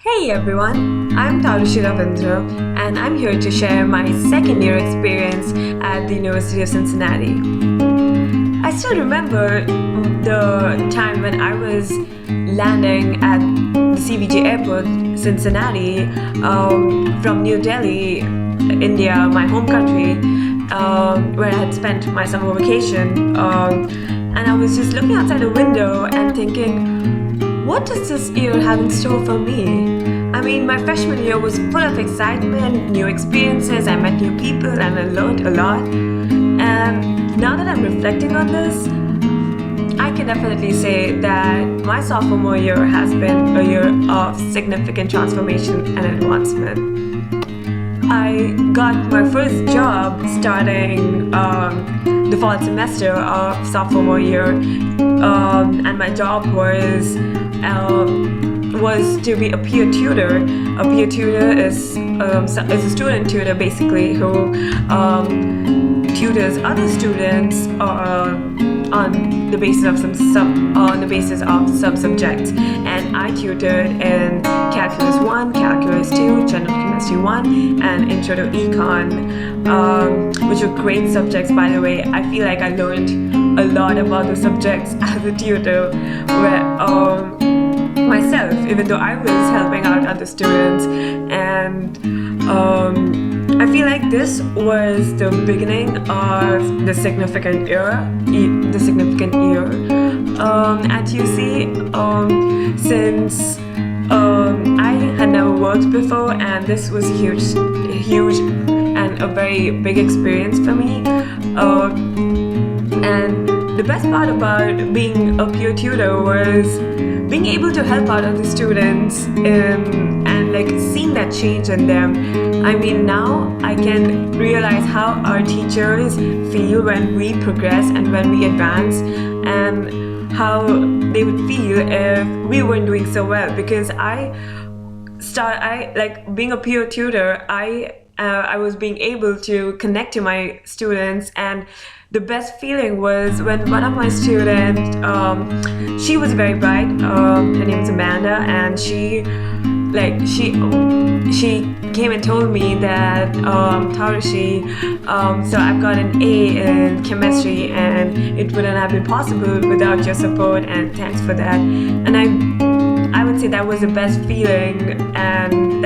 Hey everyone, I'm Tarushi Ravindra and I'm here to share my second year experience at the University of Cincinnati. I still remember the time when I was landing at the CBJ airport, Cincinnati, from New Delhi, India, my home country, where I had spent my summer vacation. And I was just looking outside the window and thinking, what does this year have in store for me? I mean, my freshman year was full of excitement, new experiences, I met new people, and I learned a lot. And now that I'm reflecting on this, I can definitely say that my sophomore year has been a year of significant transformation and advancement. I got my first job starting the fall semester of sophomore year, and my job was to be a peer tutor. A peer tutor is a student tutor basically who tutors other students on the basis of some subjects. And I tutored in Calculus 1, Calculus 2, General Chemistry 1, and Intro to Econ, which were great subjects, by the way. I feel like I learned a lot about the subjects as a tutor myself, even though I was helping out other students. And I feel like this was the beginning of the significant year at UC, since I had never worked before, and this was huge and a very big experience for me. And the best part about being a peer tutor was being able to help out other students and like seeing that change in them. I mean, now I can realize how our teachers feel when we progress and when we advance, and how they would feel if we weren't doing so well. Because I like being a peer tutor, I was being able to connect to my students, and the best feeling was when one of my students, she was very bright, her name is Amanda, and she came and told me that, Tarushi, so I've got an A in chemistry and it wouldn't have been possible without your support, and thanks for that. And I would say that was the best feeling, and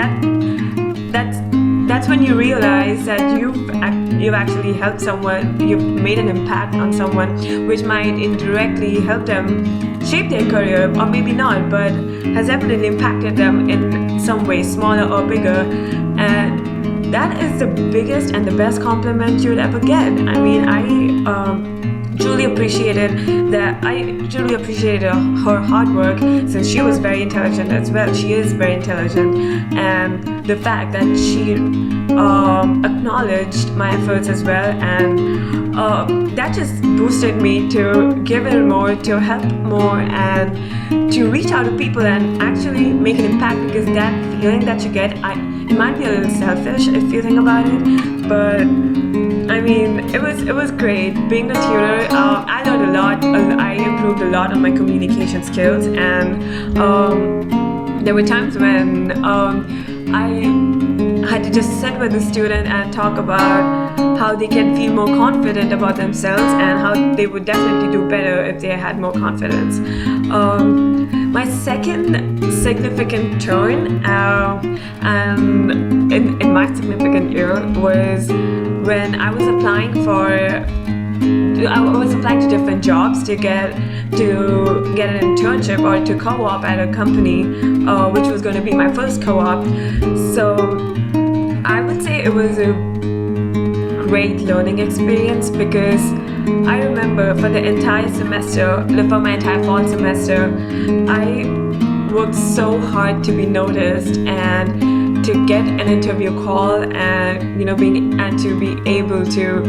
that's when you realize that you've actually helped someone, you've made an impact on someone, which might indirectly help them shape their career, or maybe not, but has definitely impacted them in some way, smaller or bigger. And that is the biggest and the best compliment you'll ever get. I mean, I truly appreciated her hard work, since she was very intelligent as well. She is very intelligent, and the fact that she acknowledged my efforts as well, and that just boosted me to give it more, to help more, and to reach out to people and actually make an impact. Because that feeling that you get, it might be a little selfish if you think about it, but I mean, it was great being a tutor. I learned a lot. I improved a lot on my communication skills, and there were times when I had to just sit with the student and talk about how they can feel more confident about themselves, and how they would definitely do better if they had more confidence. My second significant turn in my significant year was when I was applying to different jobs to get an internship or to co-op at a company, which was going to be my first co-op. So I would say it was a great learning experience, because I remember for my entire fall semester, I worked so hard to be noticed and to get an interview call, and to be able to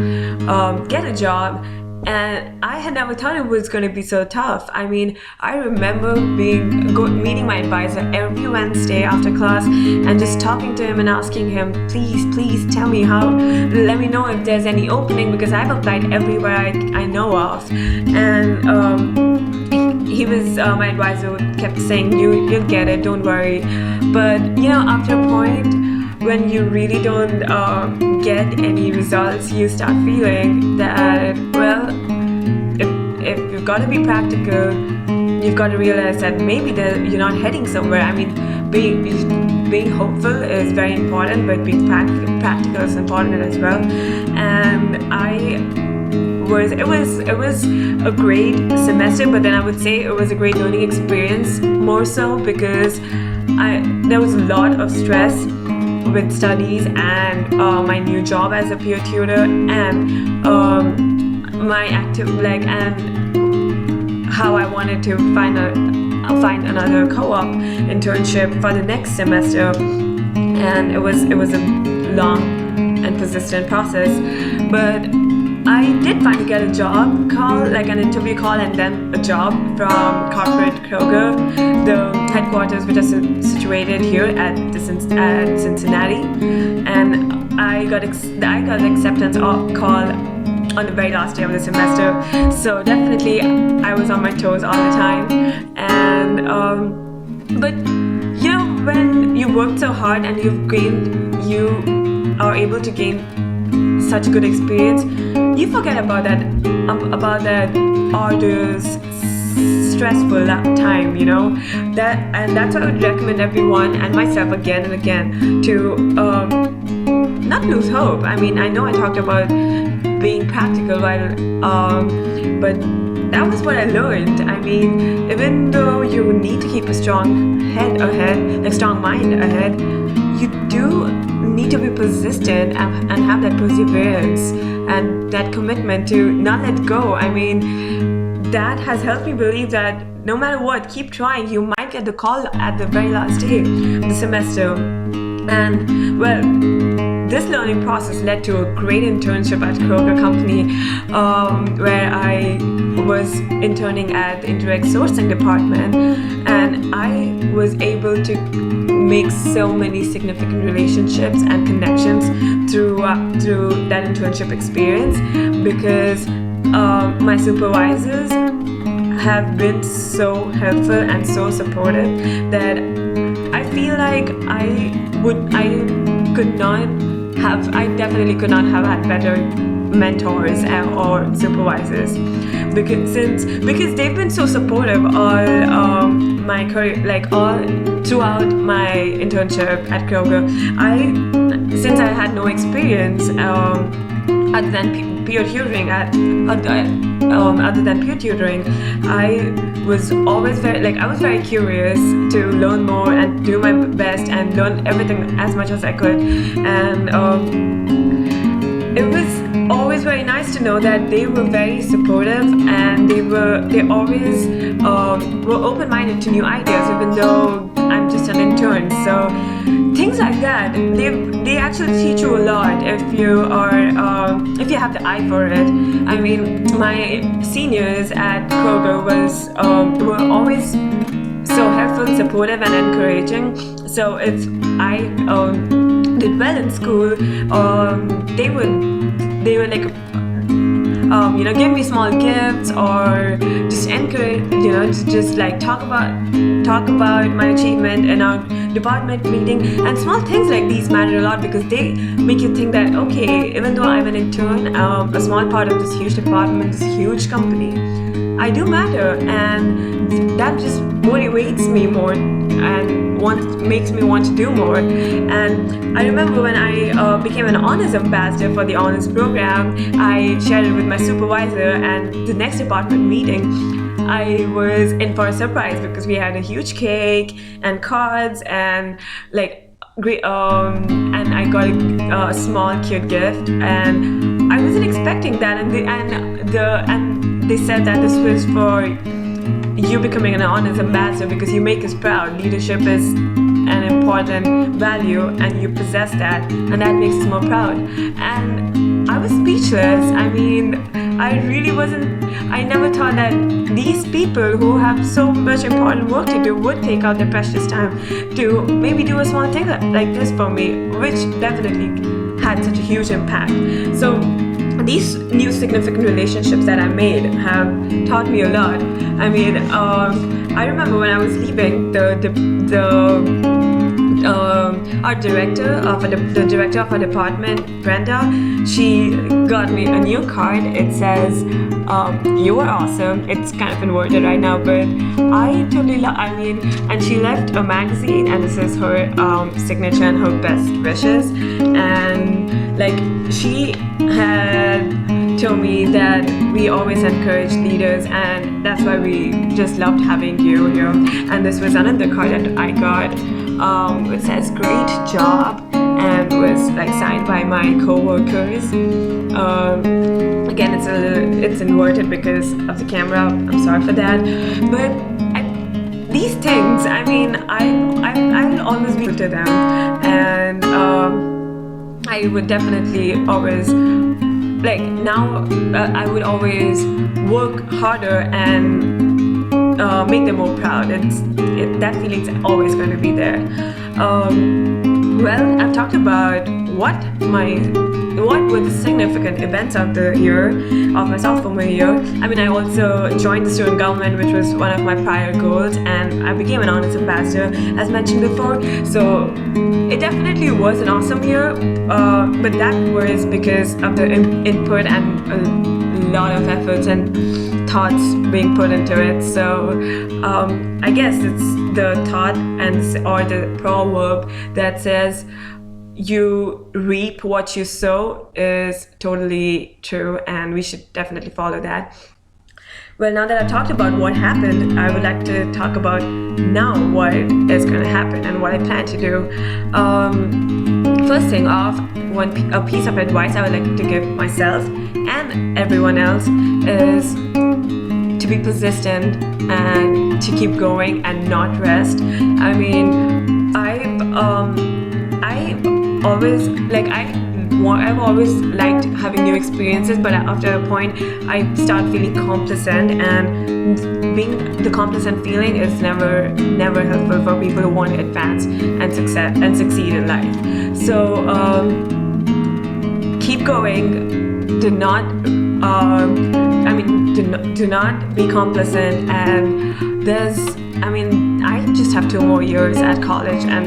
get a job. And I had never thought it was going to be so tough. I mean, I remember meeting my advisor every Wednesday after class and just talking to him and asking him, please tell me let me know if there's any opening, because I've applied everywhere I know of. And he was my advisor, kept saying, you'll get it, don't worry. But after a point when you really don't get any results, you start feeling that, well, if you've got to be practical, you've got to realize that maybe you're not heading somewhere. I mean, being hopeful is very important, but being practical is important as well. And it was a great semester, but then I would say it was a great learning experience, more so because there was a lot of stress with studies and my new job as a peer tutor, and my and how I wanted to find another co-op internship for the next semester, and it was a long and persistent process. But I did finally get a job call, like an interview call, and then a job from corporate Kroger, the headquarters, which is situated here at Cincinnati. And I got an acceptance call on the very last day of the semester. So definitely I was on my toes all the time. And but when you work so hard and you are able to gain such good experience, you forget about that arduous, stressful time, that's why I would recommend everyone and myself again and again to not lose hope. I mean, I know I talked about being practical but that was what I learned. I mean, even though you need to keep a strong mind ahead, you do need to be persistent and have that perseverance and that commitment to not let go. I mean, that has helped me believe that no matter what, keep trying. You might get the call at the very last day of the semester. And well, this learning process led to a great internship at Kroger Company, where I was interning at the indirect sourcing department, and I was able to make so many significant relationships and connections through that internship experience, because my supervisors have been so helpful and so supportive that I feel like I definitely could not have had better mentors or supervisors, because they've been so supportive all my career, like all throughout my internship at Kroger. Since I had no experience other than peer tutoring, I was always very curious to learn more and do my best and learn everything as much as I could. And it was always very nice to know that they were very supportive, and they always were open-minded to new ideas, even though I'm just an intern. So things like that, they actually teach you a lot if you have the eye for it. I mean, my seniors at Kroger were always so helpful, supportive, and encouraging. So if I did well in school, they would like give me small gifts, or just encourage, just like talk about my achievement in our department meeting. And small things like these matter a lot, because they make you think that, okay, even though I'm an intern, a small part of this huge department, this huge company, I do matter, and that just motivates me more and makes me want to do more. And I remember when I became an honors ambassador for the honors program, I shared it with my supervisor, and the next department meeting, I was in for a surprise, because we had a huge cake and cards and and I got a small cute gift, and I wasn't expecting that. And they said that this was for you becoming an honors ambassador because you make us proud. Leadership is an important value, and you possess that, and that makes us more proud. And I was speechless. I mean, I never thought that these people who have so much important work to do would take out their precious time to maybe do a small thing like this for me, which definitely had such a huge impact. So these new significant relationships that I made have taught me a lot. I mean, I remember when I was leaving, our director of the director of our department, Brenda, she got me a new card. It says, "You are awesome." It's kind of inverted right now, but I totally love. I mean, and she left a magazine, and this is her signature and her best wishes. And like she had told me that we always encourage leaders, and that's why we just loved having you here. And this was another card that I got. It says "Great job," and was like signed by my co-workers. Again, it's inverted because of the camera. I'm sorry for that, but these things, I mean, I'll always be to them, and I would definitely always like now. I would always work harder and make them more proud. That feeling's always going to be there. Well, I've talked about what were the significant events of the year of my sophomore year. I mean, I also joined the student government, which was one of my prior goals, and I became an honors ambassador, as mentioned before. So it definitely was an awesome year, but that was because of the input and a lot of efforts and thoughts being put into it. So I guess it's the thought or the proverb that says you reap what you sow is totally true, and we should definitely follow that. Well, now that I've talked about what happened, I would like to talk about now what is going to happen and what I plan to do. First thing off, a piece of advice I would like to give myself and everyone else is to be persistent and to keep going and not rest. I mean, I've always liked having new experiences, but after a point I start feeling complacent, and being the complacent feeling is never helpful for people who want to advance and succeed in life. So keep going. Do not be complacent. And I just have 2 more years at college, and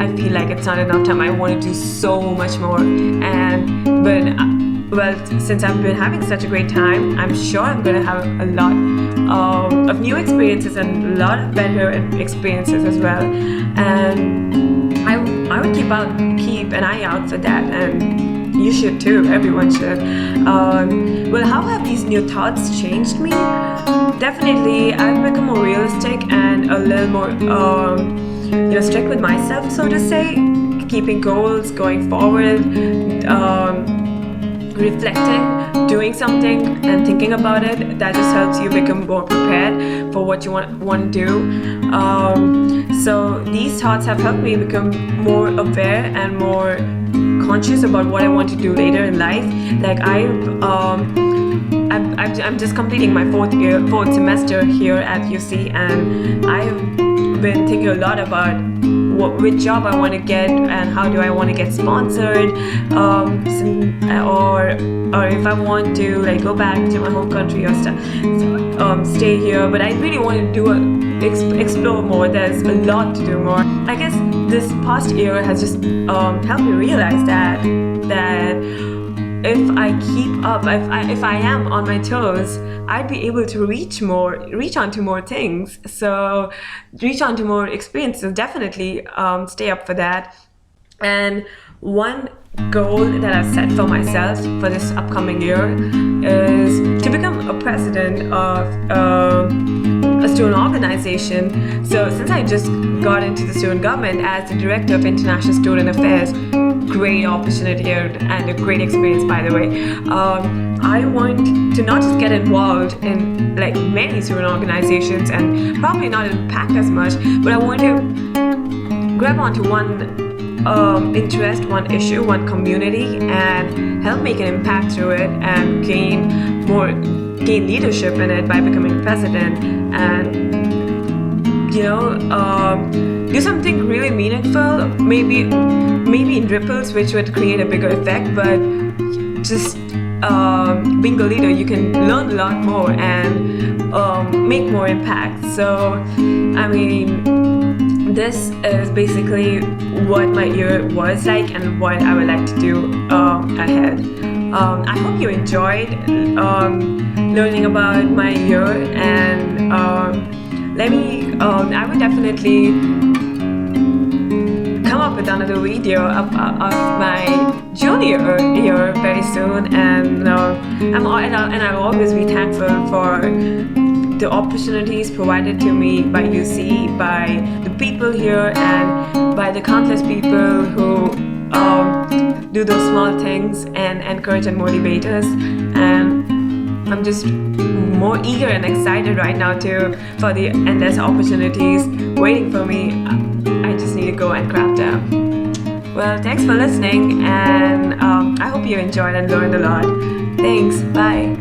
I feel like it's not enough time. I want to do so much more, but since I've been having such a great time, I'm sure I'm going to have a lot of new experiences and a lot of better experiences as well. And I would keep an eye out for that, and you should too. Everyone should. Well, how have these new thoughts changed me? Definitely, I've become more realistic and a little more strict with myself, so to say, keeping goals, going forward, reflecting, doing something and thinking about it. That just helps you become more prepared for what you want to do. So these thoughts have helped me become more aware and more conscious about what I want to do later in life. Like I'm just completing my fourth semester here at UC, and I've been thinking a lot about which job I want to get and how do I want to get sponsored, or if I want to like go back to my home country or stay here. But I really want to explore more. There's a lot to do more. I guess this past year has just helped me realize that if I keep up, if I am on my toes, I'd be able to reach onto more things. So reach onto more experiences. Definitely stay up for that. And one goal that I've set for myself for this upcoming year is to become a president of a student organization. So since I just got into the student government as the director of international student affairs, great opportunity and a great experience, by the way. I want to not just get involved in like many student organizations and probably not impact as much, but I want to grab onto one interest, one issue, one community, and help make an impact through it and gain leadership in it by becoming president, and do something really meaningful, maybe in ripples which would create a bigger effect, but just being a leader, you can learn a lot more and make more impact. So, I mean, this is basically what my year was like and what I would like to do ahead. I hope you enjoyed learning about my year, and I would definitely come up with another video of my junior year very soon, and I'll always be thankful for the opportunities provided to me by UC, by the people here, and by the countless people who do those small things and encourage and motivate us. And I'm just more eager and excited right now for the endless opportunities waiting for me. I just need to go and grab them. Well, thanks for listening, and I hope you enjoyed and learned a lot. Thanks. Bye.